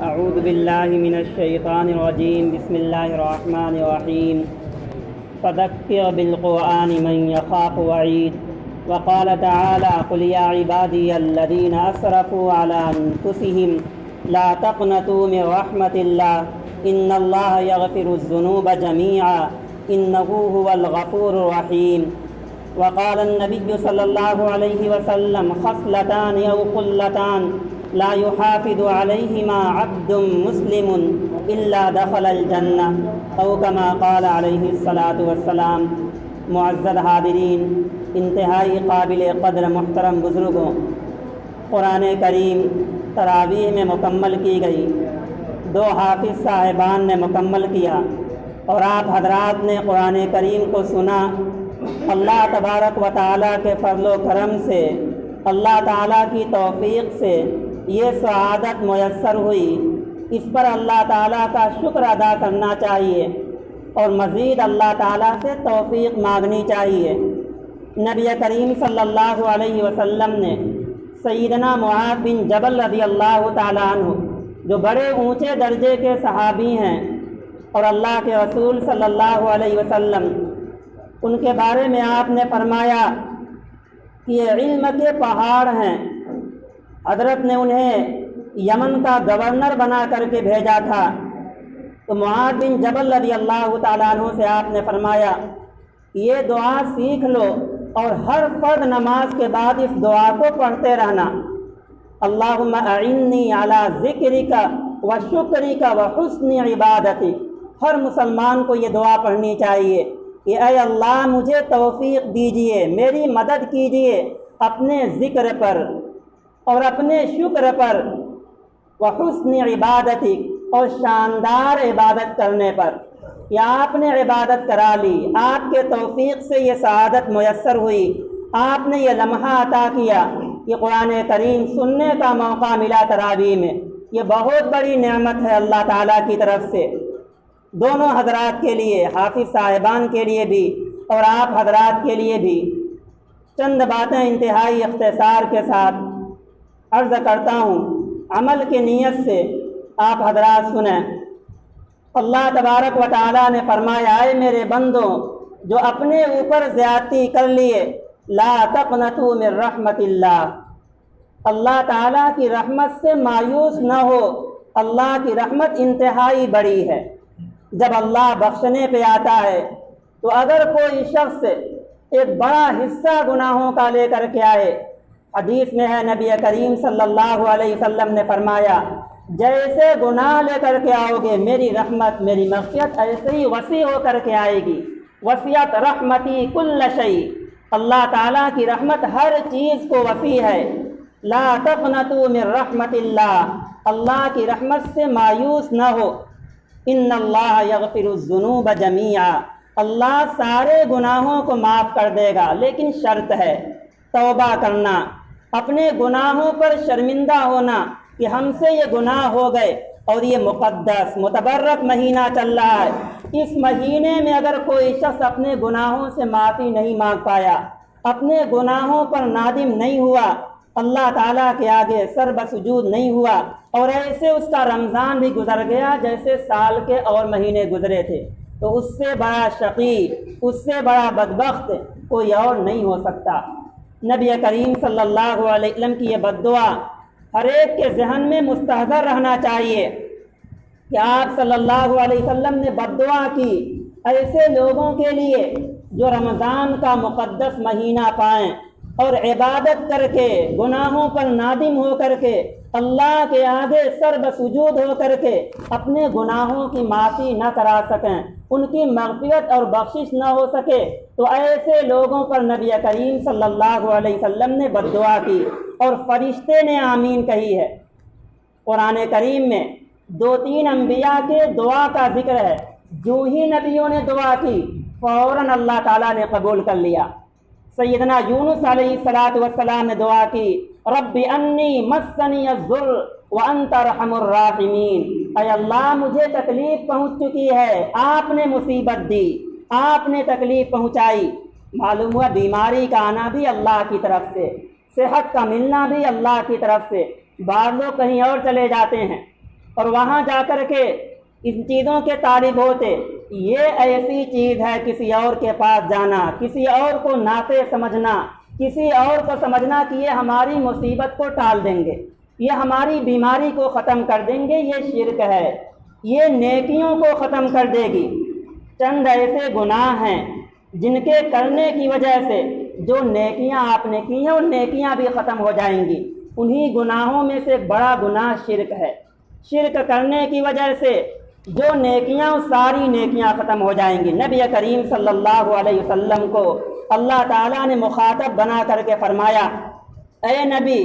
اعوذ باللہ من الشیطان الرجیم بسم اللہ الرحمن الرحیم فذکر بالقرآن من یخاف وعید وقال تعالی قل یا عبادی الذین اسرفوا علی انفسهم لا تقنطوا من رحمت اللہ ان اللہ یغفر الذنوب جميعا انه هو الغفور الرحیم وقال النبی صلی اللہ علیہ وسلم خصلتان او خلتان لا يحافظ عليهما عبد مسلم الا دخل الجنہ او کما قال علیہ الصلاۃ والسلام۔ معزز حاضرین، انتہائی قابل قدر محترم بزرگوں، قرآن کریم تراویح میں مکمل کی گئی، دو حافظ صاحبان نے مکمل کیا اور آپ حضرات نے قرآن کریم کو سنا۔ اللہ تبارک و تعالیٰ کے فضل و کرم سے، اللہ تعالیٰ کی توفیق سے یہ سعادت میسر ہوئی۔ اس پر اللہ تعالیٰ کا شکر ادا کرنا چاہیے اور مزید اللہ تعالیٰ سے توفیق مانگنی چاہیے۔ نبی کریم صلی اللہ علیہ وسلم نے سیدنا معاذ بن جبل رضی اللہ تعالیٰ عنہ، جو بڑے اونچے درجے کے صحابی ہیں اور اللہ کے رسول صلی اللہ علیہ وسلم، ان کے بارے میں آپ نے فرمایا کہ یہ علم کے پہاڑ ہیں۔ حضرت نے انہیں یمن کا گورنر بنا کر کے بھیجا تھا، تو معاذ بن جبل رضی اللہ تعالیٰ عنہ سے آپ نے فرمایا یہ دعا سیکھ لو اور ہر فرض نماز کے بعد اس دعا کو پڑھتے رہنا، اللہم اعنی علی ذکرک و شکرک و حسن عبادتک۔ ہر مسلمان کو یہ دعا پڑھنی چاہیے کہ اے اللہ مجھے توفیق دیجئے، میری مدد کیجئے اپنے ذکر پر اور اپنے شکر پر، وحسن عبادتک، اور شاندار عبادت کرنے پر۔ کہ آپ نے عبادت کرا لی، آپ کے توفیق سے یہ سعادت میسر ہوئی، آپ نے یہ لمحہ عطا کیا کہ قرآن کریم سننے کا موقع ملا تراویح میں، یہ بہت بڑی نعمت ہے اللہ تعالیٰ کی طرف سے۔ دونوں حضرات کے لیے، حافظ صاحبان کے لیے بھی اور آپ حضرات کے لیے بھی چند باتیں انتہائی اختصار کے ساتھ عرض کرتا ہوں، عمل کی نیت سے آپ حضرات سنیں۔ اللہ تبارک و تعالیٰ نے فرمایا اے میرے بندوں جو اپنے اوپر زیادتی کر لیے، لا تقنطوا من رحمت اللہ، اللہ تعالیٰ کی رحمت سے مایوس نہ ہو، اللہ کی رحمت انتہائی بڑی ہے۔ جب اللہ بخشنے پہ آتا ہے تو اگر کوئی شخص ایک بڑا حصہ گناہوں کا لے کر کے آئے، حدیث میں ہے نبی کریم صلی اللہ علیہ وسلم نے فرمایا جیسے گناہ لے کر کے آؤ گے میری رحمت، میری مغفرت ایسے ہی وسیع ہو کر کے آئے گی۔ وسعت رحمتی کل شیء، اللہ تعالیٰ کی رحمت ہر چیز کو وسیع ہے۔ لا تقنطوا من رحمت اللہ، اللہ کی رحمت سے مایوس نہ ہو۔ ان اللہ یغفر الذنوب جميعا، اللہ سارے گناہوں کو معاف کر دے گا، لیکن شرط ہے توبہ کرنا، اپنے گناہوں پر شرمندہ ہونا کہ ہم سے یہ گناہ ہو گئے، اور یہ مقدس متبرک مہینہ چل رہا ہے، اس مہینے میں اگر کوئی شخص اپنے گناہوں سے معافی نہیں مانگ پایا، اپنے گناہوں پر نادم نہیں ہوا، اللہ تعالیٰ کے آگے سر بسجود نہیں ہوا، اور ایسے اس کا رمضان بھی گزر گیا جیسے سال کے اور مہینے گزرے تھے، تو اس سے بڑا شقی، اس سے بڑا بدبخت کوئی اور نہیں ہو سکتا۔ نبی کریم صلی اللہ علیہ وسلم کی یہ بد دعا ہر ایک کے ذہن میں مستحضر رہنا چاہیے کہ آپ صلی اللہ علیہ وسلم نے بد دعا کی ایسے لوگوں کے لیے جو رمضان کا مقدس مہینہ پائیں اور عبادت کر کے، گناہوں پر نادم ہو کر کے، اللہ کے آگے سر بسجود ہو کر کے اپنے گناہوں کی معافی نہ کرا سکیں، ان کی مغفرت اور بخشش نہ ہو سکے، تو ایسے لوگوں پر نبی کریم صلی اللہ علیہ وسلم نے بد دعا کی اور فرشتے نے آمین کہی ہے۔ قرآن کریم میں 2-3 انبیاء کے دعا کا ذکر ہے، جو ہی نبیوں نے دعا کی فوراً اللہ تعالیٰ نے قبول کر لیا۔ سیدنا یونس علیہ السلام نے دعا کی رب انی مسنی الضر وانت ارحم الراحمین، اے اللہ مجھے تکلیف پہنچ چکی ہے، آپ نے مصیبت دی، آپ نے تکلیف پہنچائی۔ معلوم ہوا بیماری کا آنا بھی اللہ کی طرف سے، صحت کا ملنا بھی اللہ کی طرف سے۔ بعض لوگ کہیں اور چلے جاتے ہیں، اور وہاں جا کر کے ان چیزوں کے طالب ہوتے۔ یہ ایسی چیز ہے کسی اور کے پاس جانا، کسی اور کو نافع سمجھنا، کسی اور کو سمجھنا کہ یہ ہماری مصیبت کو ٹال دیں گے، یہ ہماری بیماری کو ختم کر دیں گے، یہ شرک ہے، یہ نیکیوں کو ختم کر دے گی۔ چند ایسے گناہ ہیں جن کے کرنے کی وجہ سے جو نیکیاں آپ نے کی ہیں وہ نیکیاں بھی ختم ہو جائیں گی۔ انہی گناہوں میں سے ایک بڑا گناہ شرک ہے۔ شرک کرنے کی وجہ سے جو نیکیاں ساری نیکیاں ختم ہو جائیں گی۔ نبی کریم صلی اللہ علیہ وسلم کو اللہ تعالیٰ نے مخاطب بنا کر کے فرمایا، اے نبی،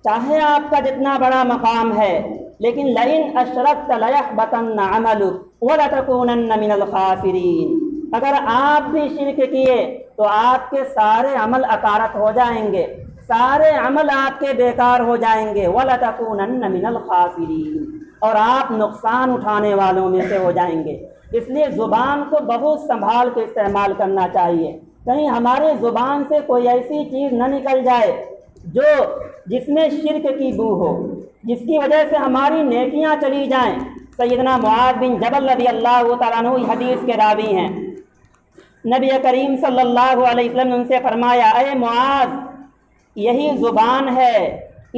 چاہے آپ کا جتنا بڑا مقام ہے لیکن لئن اشرکت لیحبطن عملک ولتکونن من الخاسرین، اگر آپ بھی شرک کیے تو آپ کے سارے عمل اکارت ہو جائیں گے، سارے عمل آپ کے بیکار ہو جائیں گے، وَلَتَكُونَنَّ مِنَ الْخَاسِرِينَ، اور آپ نقصان اٹھانے والوں میں سے ہو جائیں گے۔ اس لیے زبان کو بہت سنبھال کے استعمال کرنا چاہیے، کہیں ہمارے زبان سے کوئی ایسی چیز نہ نکل جائے جس میں شرک کی بو ہو، جس کی وجہ سے ہماری نیکیاں چلی جائیں۔ سیدنا معاذ بن جبل رضی اللہ تعالیٰ عنہ حدیث کے راوی ہیں۔ نبی کریم صلی اللہ علیہ وسلم نے ان سے فرمایا، اے معاذ، یہی زبان ہے،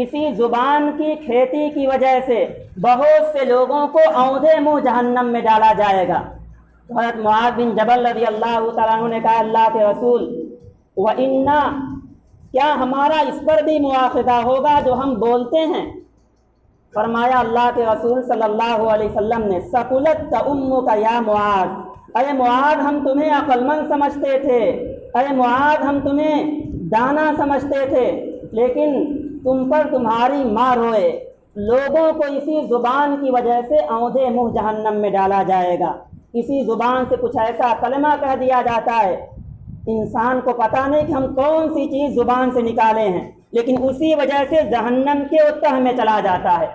اسی زبان کی کھیتی کی وجہ سے بہت سے لوگوں کو اوندھے منہ جہنم میں ڈالا جائے گا۔ حضرت معاذ بن جبل رضی اللہ تعالیٰ عنہ نے کہا، اللہ کے رسول، وَإِنَّا، کیا ہمارا اس پر بھی مواخذہ ہوگا جو ہم بولتے ہیں؟ فرمایا اللہ کے رسول صلی اللہ علیہ وسلم نے، ثقلت امک یا معاذ، اے معاذ ہم تمہیں عقل مند سمجھتے تھے، اے معاذ ہم تمہیں دانا سمجھتے تھے، لیکن تم پر تمہاری ماں روئے۔ لوگوں کو اسی زبان کی وجہ سے اوندھے منہ جہنم میں ڈالا جائے گا۔ اسی زبان سے کچھ ایسا کلمہ کہہ دیا جاتا ہے، انسان کو پتہ نہیں کہ ہم کون سی چیز زبان سے نکالے ہیں، لیکن اسی وجہ سے جہنم کے تہہ میں چلا جاتا ہے۔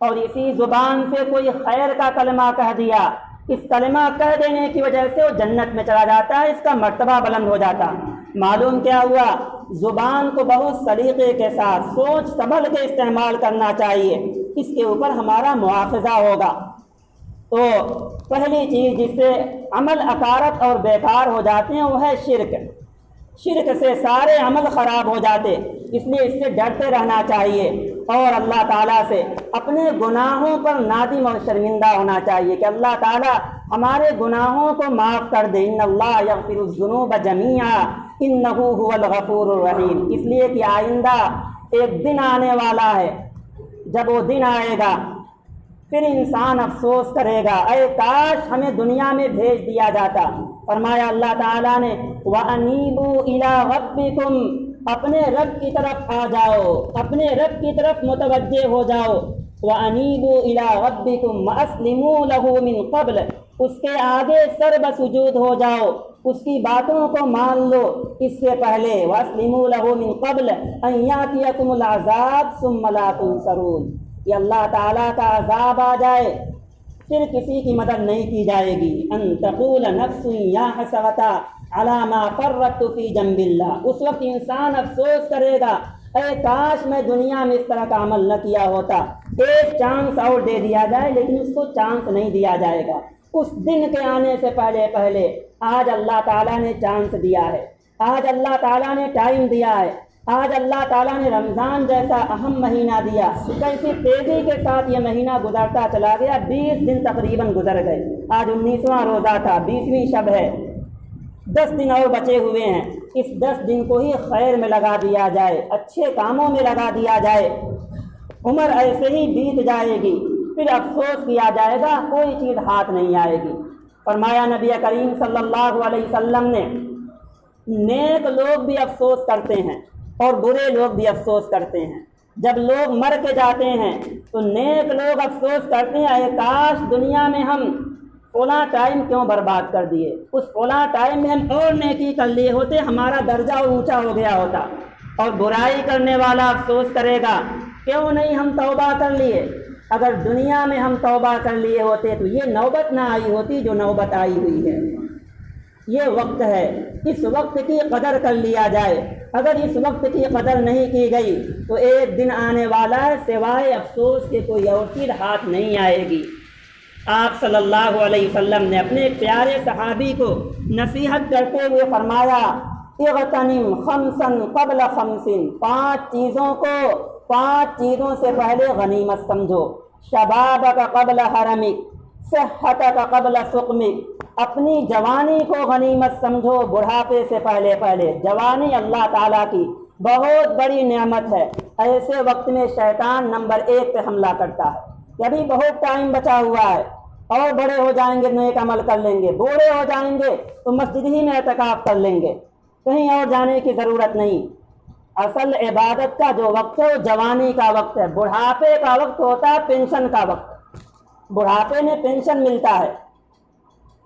اور اسی زبان سے کوئی خیر کا کلمہ کہہ دیا، اس کلمہ کہہ دینے کی وجہ سے وہ جنت میں چلا جاتا ہے، اس کا مرتبہ بلند ہو جاتا ہے۔ معلوم کیا ہوا؟ زبان کو بہت سلیقے کے ساتھ سوچ سنبھل کے استعمال کرنا چاہیے، اس کے اوپر ہمارا مواخذہ ہوگا۔ تو پہلی چیز جس سے عمل اکارت اور بیکار ہو جاتے ہیں وہ ہے شرک۔ شرک سے سارے عمل خراب ہو جاتے، اس لیے اس سے ڈرتے رہنا چاہیے اور اللہ تعالیٰ سے اپنے گناہوں پر نادم اور شرمندہ ہونا چاہیے کہ اللہ تعالیٰ ہمارے گناہوں کو معاف کر دے۔ ان اللہ یغفر الذنوب جميعا انہ هو الغفور الرحیم، اس لیے کہ آئندہ ایک دن آنے والا ہے، جب وہ دن آئے گا پھر انسان افسوس کرے گا، اے کاش ہمیں دنیا میں بھیج دیا جاتا۔ فرمایا اللہ تعالیٰ نے، وَأَنِيبُوا إِلَىٰ رَبِّكُمْ، اپنے رب کی طرف آ جاؤ، اپنے رب کی طرف متوجہ ہو جاؤ۔ وَأَنِيبُوا إِلَىٰ رَبِّكُمْ وَأَسْلِمُوا لَهُ مِن قَبْلِ، اس کے آگے سر بسجود ہو جاؤ، اس کی باتوں کو مان لو اس سے پہلے۔ وَأَسْلِمُوا لَهُ مِن قَبْلِ أَن يَأْتِيَكُمُ الْعَذَابُ ثُمَّ لَا تُنصَرُونَ، کہ اللہ تعالیٰ کا عذاب آ جائے پھر کسی کی مدد نہیں کی جائے گی۔ ان تقول نفس یا حسرتا علی ما فرطت فی جنب اللہ، اس وقت انسان افسوس کرے گا، اے کاش میں دنیا میں اس طرح کا عمل نہ کیا ہوتا۔ ایک چانس اور دے دیا جائے لیکن اس کو چانس نہیں دیا جائے گا۔ اس دن کے آنے سے پہلے آج اللہ تعالیٰ نے چانس دیا ہے، آج اللہ تعالیٰ نے ٹائم دیا ہے، آج اللہ تعالیٰ نے رمضان جیسا اہم مہینہ دیا، کیسی تیزی کے ساتھ یہ مہینہ گزرتا چلا گیا، 20 دن تقریباً گزر گئے، آج 19واں روزہ تھا، 20ویں شب ہے، 10 دن اور بچے ہوئے ہیں۔ اس 10 دن کو ہی خیر میں لگا دیا جائے، اچھے کاموں میں لگا دیا جائے، عمر ایسے ہی بیت جائے گی، پھر افسوس کیا جائے گا، کوئی چیز ہاتھ نہیں آئے گی۔ فرمایا نبی کریم صلی اللہ علیہ وسلم نے، نیک لوگ بھی افسوس کرتے ہیں اور برے لوگ بھی افسوس کرتے ہیں۔ جب لوگ مر کے جاتے ہیں تو نیک لوگ افسوس کرتے ہیں، اے کاش دنیا میں ہم فلاں ٹائم کیوں برباد کر دیے، اس فلاں ٹائم میں ہم اور نیکی کر لیے ہوتے، ہمارا درجہ اور اونچا ہو گیا ہوتا۔ اور برائی کرنے والا افسوس کرے گا، کیوں نہیں ہم توبہ کر لیے، اگر دنیا میں ہم توبہ کر لیے ہوتے تو یہ نوبت نہ آئی ہوتی جو نوبت آئی ہوئی ہے۔ یہ وقت ہے، اس وقت کی قدر کر لیا جائے۔ اگر اس وقت کی قدر نہیں کی گئی تو ایک دن آنے والا ہے سوائے افسوس کے کوئی اور چیز ہاتھ نہیں آئے گی۔ آپ صلی اللہ علیہ وسلم نے اپنے ایک پیارے صحابی کو نصیحت کرتے ہوئے فرمایا، اغتنم خمسا قبل خمس، پانچ چیزوں سے پہلے غنیمت سمجھو۔ شبابک قبل حرمک، صحتک قبل سقمک، اپنی جوانی کو غنیمت سمجھو بڑھاپے سے پہلے۔ جوانی اللہ تعالیٰ کی بہت بڑی نعمت ہے۔ ایسے وقت میں شیطان نمبر 1 پہ حملہ کرتا ہے کہ ابھی بہت ٹائم بچا ہوا ہے، اور بڑے ہو جائیں گے نیک عمل کر لیں گے، بوڑھے ہو جائیں گے تو مسجد ہی میں اعتکاف کر لیں گے، کہیں اور جانے کی ضرورت نہیں۔ اصل عبادت کا جو وقت ہے وہ جوانی کا وقت ہے۔ بڑھاپے کا وقت ہوتا ہے پینشن کا وقت، بڑھاپے میں پینشن ملتا ہے۔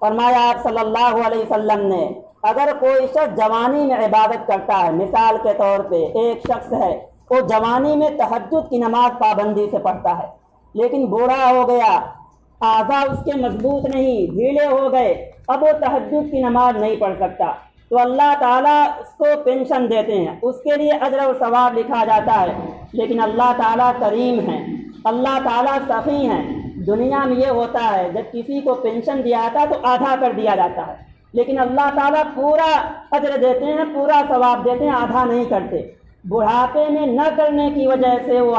فرمایا آپ صلی اللہ علیہ وسلم نے، اگر کوئی شخص جوانی میں عبادت کرتا ہے، مثال کے طور پہ ایک شخص ہے وہ جوانی میں تہجد کی نماز پابندی سے پڑھتا ہے، لیکن بوڑھا ہو گیا، اعضاء اس کے مضبوط نہیں، ڈھیلے ہو گئے، اب وہ تہجد کی نماز نہیں پڑھ سکتا، تو اللہ تعالیٰ اس کو پینشن دیتے ہیں، اس کے لیے اجر و ثواب لکھا جاتا ہے۔ لیکن اللہ تعالیٰ کریم ہیں، اللہ تعالیٰ سخی ہیں۔ دنیا میں یہ ہوتا ہے جب کسی کو پینشن دیا جاتا ہے تو آدھا کر دیا جاتا ہے، لیکن اللہ تعالیٰ پورا اجر دیتے ہیں، پورا ثواب دیتے ہیں، آدھا نہیں کرتے۔ بڑھاپے میں نہ کرنے کی وجہ سے وہ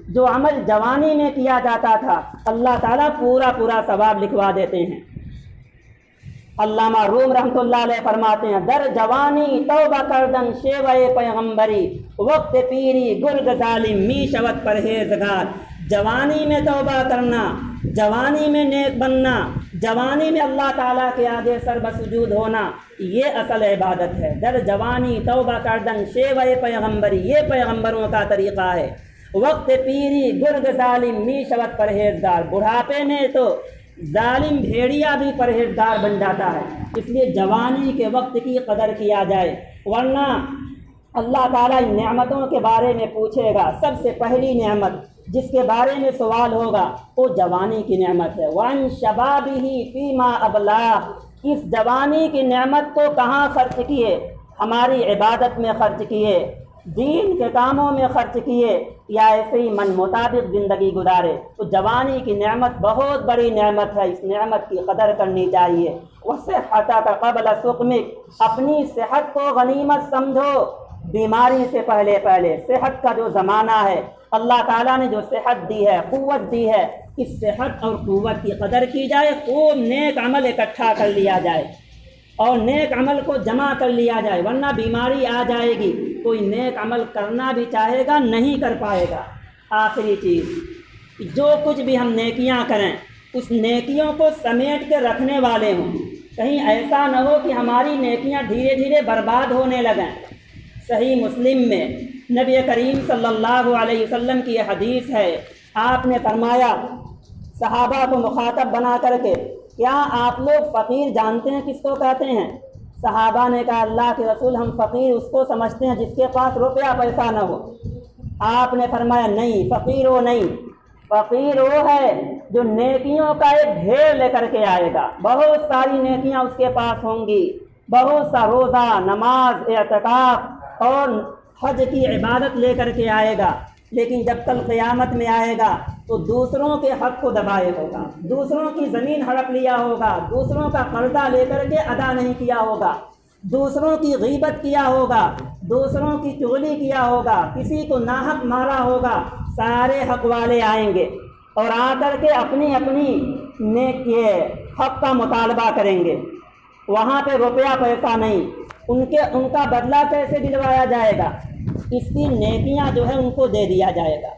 جو عمل جوانی میں کیا جاتا تھا اللہ تعالیٰ پورا ثواب لکھوا دیتے ہیں۔ علامہ روم رحمۃ اللہ علیہ فرماتے ہیں، در جوانی توبہ کردن شیوہ پیغمبری، وقت پیری گرگ ظالم می شود پرہیزگار۔ جوانی میں توبہ کرنا، جوانی میں نیک بننا، جوانی میں اللہ تعالیٰ کے آگے سر بسجود ہونا، یہ اصل عبادت ہے۔ در جوانی توبہ کردن شیوہ پیغمبری، یہ پیغمبروں کا طریقہ ہے۔ وقت پیری گرگ ظالم می شود پرہیزگار، بڑھاپے میں تو ظالم بھیڑیا بھی پرہیزگار بن جاتا ہے۔ اس لیے جوانی کے وقت کی قدر کیا جائے، ورنہ اللہ تعالیٰ ان نعمتوں کے بارے میں پوچھے گا۔ سب سے پہلی نعمت جس کے بارے میں سوال ہوگا وہ جوانی کی نعمت ہے۔ وَعَنْ شَبَابِهِ فِيمَا أَبْلَاهُ، اس جوانی کی نعمت کو کہاں خرچ کیے؟ ہماری عبادت میں خرچ کیے، دین کے کاموں میں خرچ کیے، یا ایسے ہی من مطابق زندگی گزارے؟ تو جوانی کی نعمت بہت بڑی نعمت ہے، اس نعمت کی قدر کرنی چاہیے۔ وَصِحَّتَكَ قَبْلَ سُقْمِكَ، اپنی صحت کو غنیمت سمجھو بیماری سے پہلے۔ صحت کا جو زمانہ ہے، اللہ تعالیٰ نے جو صحت دی ہے، قوت دی ہے، اس صحت اور قوت کی قدر کی جائے، خوب نیک عمل اکٹھا کر لیا جائے اور نیک عمل کو جمع کر لیا جائے، ورنہ بیماری آ جائے گی، کوئی نیک عمل کرنا بھی چاہے گا نہیں کر پائے گا۔ آخری چیز، جو کچھ بھی ہم نیکیاں کریں اس نیکیوں کو سمیٹ کے رکھنے والے ہوں، کہیں ایسا نہ ہو کہ ہماری نیکیاں دھیرے دھیرے برباد ہونے لگیں۔ صحیح مسلم میں نبی کریم صلی اللہ علیہ وسلم کی یہ حدیث ہے، آپ نے فرمایا صحابہ کو مخاطب بنا کر کے، کیا آپ لوگ فقیر جانتے ہیں کس کو کہتے ہیں؟ صحابہ نے کہا اللہ کے رسول، ہم فقیر اس کو سمجھتے ہیں جس کے پاس روپیہ پیسہ نہ ہو۔ آپ نے فرمایا نہیں، فقیر وہ نہیں، فقیر وہ ہے جو نیکیوں کا ایک ڈھیر لے کر کے آئے گا، بہت ساری نیکیاں اس کے پاس ہوں گی، بہت سا روزہ، نماز، اعتکاف اور حج کی عبادت لے کر کے آئے گا، لیکن جب کل قیامت میں آئے گا تو دوسروں کے حق کو دبائے ہوگا، دوسروں کی زمین ہڑپ لیا ہوگا، دوسروں کا قرضہ لے کر کے ادا نہیں کیا ہوگا، دوسروں کی غیبت کیا ہوگا، دوسروں کی چغلی کیا ہوگا، کسی کو ناحق مارا ہوگا۔ سارے حق والے آئیں گے اور آ کر کے اپنی حق کا مطالبہ کریں گے۔ وہاں پہ روپیہ پیسہ نہیں، ان کا بدلہ کیسے دلوایا جائے گا؟ اس کی نیکیاں جو ہے ان کو دے دیا جائے گا۔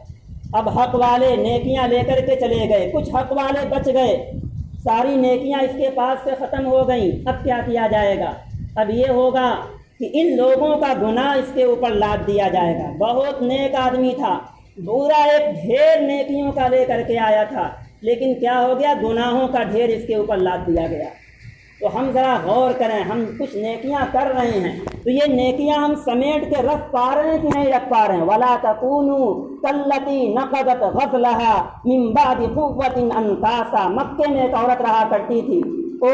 اب حق والے نیکیاں لے کر کے چلے گئے، کچھ حق والے بچ گئے، ساری نیکیاں اس کے پاس سے ختم ہو گئیں، اب کیا کیا جائے گا؟ اب یہ ہوگا کہ ان لوگوں کا گناہ اس کے اوپر لاد دیا جائے گا۔ بہت نیک آدمی تھا، پورا ایک ڈھیر نیکیوں کا لے کر کے آیا تھا، لیکن کیا ہو گیا؟ گناہوں کا ڈھیر اس کے اوپر لاد دیا گیا۔ تو ہم ذرا غور کریں، ہم کچھ نیکیاں کر رہے ہیں تو یہ نیکیاں ہم سمیٹ کے رکھ پا رہے ہیں کہ نہیں رکھ پا رہے ہیں؟ وَلَا تَكُونُوا كَالَّتِي نَقَضَتْ غَزْلَهَا مِن بَعْدِ قُوَّةٍ أَنْكَاسًا، مکے میں ایک عورت رہا کرتی تھی، وہ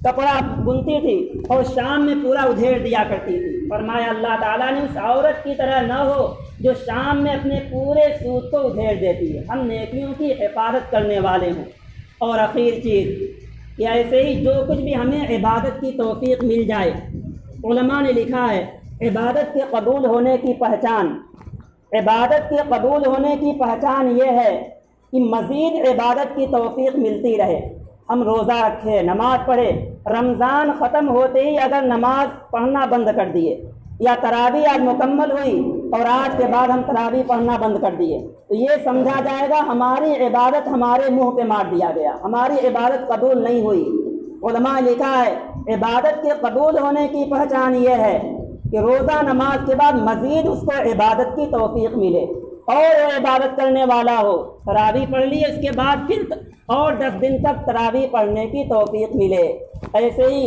کپڑا بنتی تھی اور شام میں پورا ادھیڑ دیا کرتی تھی۔ فرمایا اللہ تعالیٰ نے اس عورت کی طرح نہ ہو جو شام میں اپنے پورے سوٹ کو ادھیڑ دیتی ہے، ہم نیکیوں کی حفاظت کرنے والے ہوں۔ اور آخر چیز کہ ایسے ہی جو کچھ بھی ہمیں عبادت کی توفیق مل جائے، علماء نے لکھا ہے عبادت کے قبول ہونے کی پہچان، عبادت کے قبول ہونے کی پہچان یہ ہے کہ مزید عبادت کی توفیق ملتی رہے۔ ہم روزہ رکھے، نماز پڑھے، رمضان ختم ہوتے ہی اگر نماز پڑھنا بند کر دیے، یا تراویح آج مکمل ہوئی اور آج کے بعد ہم تراویح پڑھنا بند کر دیے، تو یہ سمجھا جائے گا ہماری عبادت ہمارے منہ پہ مار دیا گیا، ہماری عبادت قبول نہیں ہوئی۔ علماء نے لکھا ہے عبادت کے قبول ہونے کی پہچان یہ ہے کہ روزہ نماز کے بعد مزید اس کو عبادت کی توفیق ملے، اور وہ عبادت کرنے والا ہو، تراویح پڑھ لی اس کے بعد پھر اور 10 دن تک تراویح پڑھنے کی توفیق ملے۔ ایسے ہی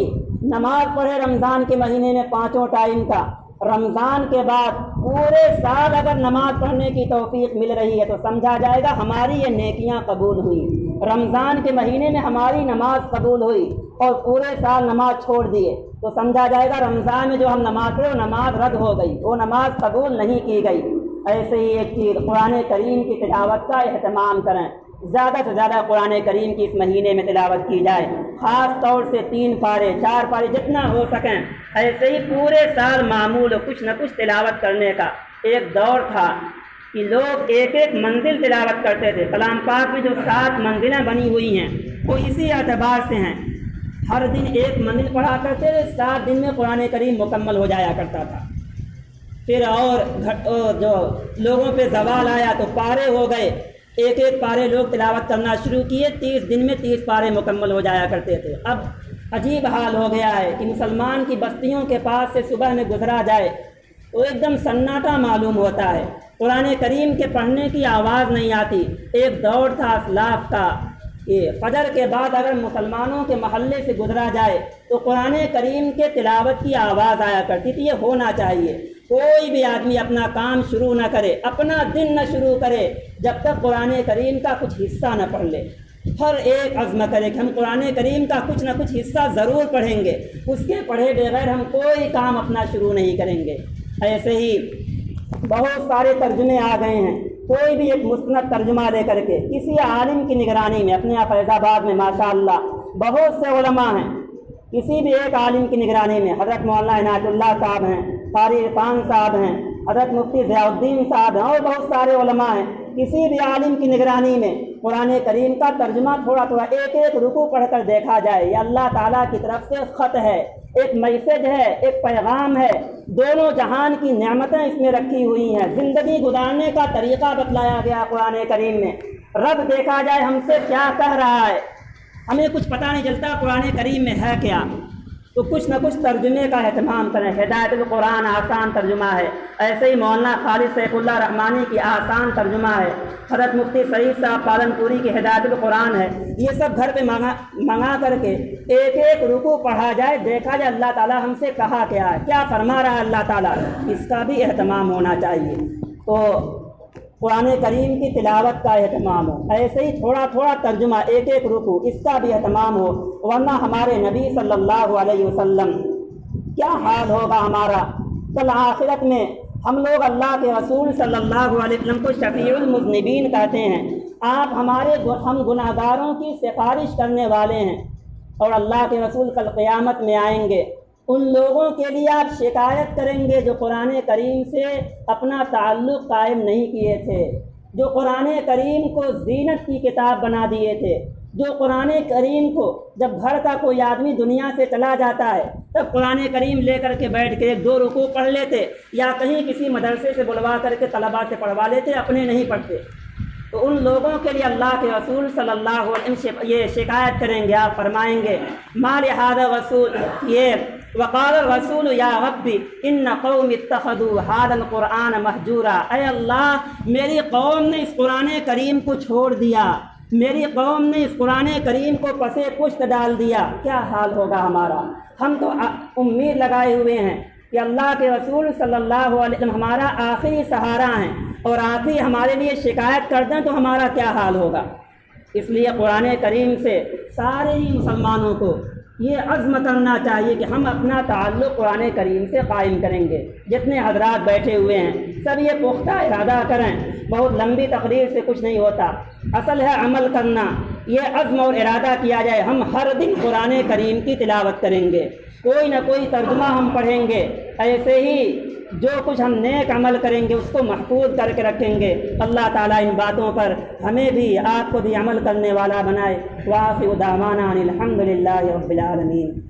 نماز پڑھے رمضان کے مہینے میں 5 ٹائم کا، رمضان کے بعد پورے سال اگر نماز پڑھنے کی توفیق مل رہی ہے تو سمجھا جائے گا ہماری یہ نیکیاں قبول ہوئی۔ رمضان کے مہینے میں ہماری نماز قبول ہوئی اور پورے سال نماز چھوڑ دیے تو سمجھا جائے گا رمضان میں جو ہم نماز پڑھے وہ نماز رد ہو گئی، وہ نماز قبول نہیں کی گئی۔ ایسے ہی ایک چیز قرآن کریم کی تلاوت کا اہتمام کریں، زیادہ سے زیادہ قرآن کریم کی اس مہینے میں تلاوت کی جائے، خاص طور سے 3 پارے 4 پارے جتنا ہو سکیں۔ ایسے ہی پورے سال معمول کچھ نہ کچھ تلاوت کرنے کا ایک دور تھا کہ لوگ ایک ایک منزل تلاوت کرتے تھے۔ کلام پاک میں جو 7 منزلیں بنی ہوئی ہیں وہ اسی اعتبار سے ہیں، ہر دن ایک منزل پڑھا کرتے تھے، 7 دن میں قرآن کریم مکمل ہو جایا کرتا تھا۔ پھر اور جو لوگوں پہ زوال آیا تو پارے ہو گئے، ایک ایک پارے لوگ تلاوت کرنا شروع کیے، 30 دن میں 30 پارے مکمل ہو جایا کرتے تھے۔ اب عجیب حال ہو گیا ہے کہ مسلمان کی بستیوں کے پاس سے صبح میں گزرا جائے تو ایک دم سناٹا معلوم ہوتا ہے، قرآن کریم کے پڑھنے کی آواز نہیں آتی۔ ایک دور تھا اسلاف کا کہ فجر کے بعد اگر مسلمانوں کے محلے سے گزرا جائے تو قرآن کریم کے تلاوت کی آواز آیا کرتی تھی۔ یہ ہونا چاہیے، کوئی بھی آدمی اپنا کام شروع نہ کرے، اپنا دن نہ شروع کرے جب تک قرآن کریم کا کچھ حصہ نہ پڑھ لے۔ ہر ایک عزم کرے کہ ہم قرآن کریم کا کچھ نہ کچھ حصہ ضرور پڑھیں گے، اس کے پڑھے بغیر ہم کوئی کام اپنا شروع نہیں کریں گے۔ ایسے ہی بہت سارے ترجمے آ گئے ہیں، کوئی بھی ایک مستند ترجمہ لے کر کے کسی عالم کی نگرانی میں، اپنے فیض آباد میں ماشاءاللہ بہت سے علماء ہیں، کسی بھی ایک عالم کی نگرانی میں حضرت مولانا عنایت اللہ صاحب ہیں، قاری عرفان صاحب ہیں، حضرت مفتی ضیاء الدین صاحب ہیں، اور بہت سارے علماء ہیں، کسی بھی عالم کی نگرانی میں قرآن کریم کا ترجمہ تھوڑا تھوڑا ایک ایک رکوع پڑھ کر دیکھا جائے۔ یہ اللہ تعالیٰ کی طرف سے خط ہے، ایک میسج ہے، ایک پیغام ہے، دونوں جہان کی نعمتیں اس میں رکھی ہوئی ہیں، زندگی گزارنے کا طریقہ بتلایا گیا قرآن کریم میں۔ رب دیکھا جائے ہم سے کیا کہہ رہا ہے، ہمیں کچھ پتہ نہیں چلتا قرآن کریم میں ہے کیا، تو کچھ نہ کچھ ترجمے کا اہتمام کریں۔ ہدایت القرآن آسان ترجمہ ہے، ایسے ہی مولانا خالد سیف اللہ رحمانی کی آسان ترجمہ ہے، حضرت مفتی سعید صاحب پالن پوری کی ہدایت القرآن ہے۔ یہ سب گھر پہ منگا کر کے ایک ایک رکوع پڑھا جائے، دیکھا جائے اللہ تعالیٰ ہم سے کہا کیا ہے، کیا فرما رہا ہے اللہ تعالیٰ، اس کا بھی اہتمام ہونا چاہیے۔ تو قرآن کریم کی تلاوت کا اہتمام ہو، ایسے ہی تھوڑا تھوڑا ترجمہ، ایک ایک رکوع، اس کا بھی اہتمام ہو، ورنہ ہمارے نبی صلی اللہ علیہ وسلم کیا حال ہوگا ہمارا کل آخرت میں۔ ہم لوگ اللہ کے رسول صلی اللہ علیہ وسلم کو شفیع المذنبین کہتے ہیں، آپ ہم گناہ گاروں کی سفارش کرنے والے ہیں، اور اللہ کے رسول کل قیامت میں آئیں گے، ان لوگوں کے لیے آپ شکایت کریں گے جو قرآن کریم سے اپنا تعلق قائم نہیں کیے تھے، جو قرآن کریم کو زینت کی کتاب بنا دیے تھے، جو قرآن کریم کو جب گھر کا کوئی آدمی دنیا سے چلا جاتا ہے تب قرآن کریم لے کر کے بیٹھ کے 2 رکوع پڑھ لیتے، یا کہیں کسی مدرسے سے بلوا کر کے طلباء سے پڑھوا لیتے، اپنے نہیں پڑھتے۔ تو ان لوگوں کے لیے اللہ کے رسول صلی اللہ علیہ وسلم یہ شکایت کریں گے، آپ فرمائیں گے ما لہذا رسول یہ وقال الرسول یا ربی ان قوم اتخذوا هذا القرآن مہجورا، اے اللہ میری قوم نے اس قرآن کریم کو چھوڑ دیا، میری قوم نے اس قرآن کریم کو پسے پشت ڈال دیا۔ کیا حال ہوگا ہمارا؟ ہم تو امید لگائے ہوئے ہیں کہ اللہ کے رسول صلی اللہ علیہ وسلم ہمارا آخری سہارا ہیں، اور آخری ہمارے لیے شکایت کر دیں تو ہمارا کیا حال ہوگا۔ اس لیے قرآن کریم سے سارے ہی مسلمانوں کو یہ عزم کرنا چاہیے کہ ہم اپنا تعلق قرآن کریم سے قائم کریں گے۔ جتنے حضرات بیٹھے ہوئے ہیں سب یہ پختہ ارادہ کریں، بہت لمبی تقریر سے کچھ نہیں ہوتا، اصل ہے عمل کرنا۔ یہ عزم اور ارادہ کیا جائے، ہم ہر دن قرآن کریم کی تلاوت کریں گے، کوئی نہ کوئی ترجمہ ہم پڑھیں گے، ایسے ہی جو کچھ ہم نیک عمل کریں گے اس کو محفوظ کر کے رکھیں گے۔ اللہ تعالیٰ ان باتوں پر ہمیں بھی آپ کو بھی عمل کرنے والا بنائے۔ وآخر دعوانا ان الحمد للہ رب العالمین۔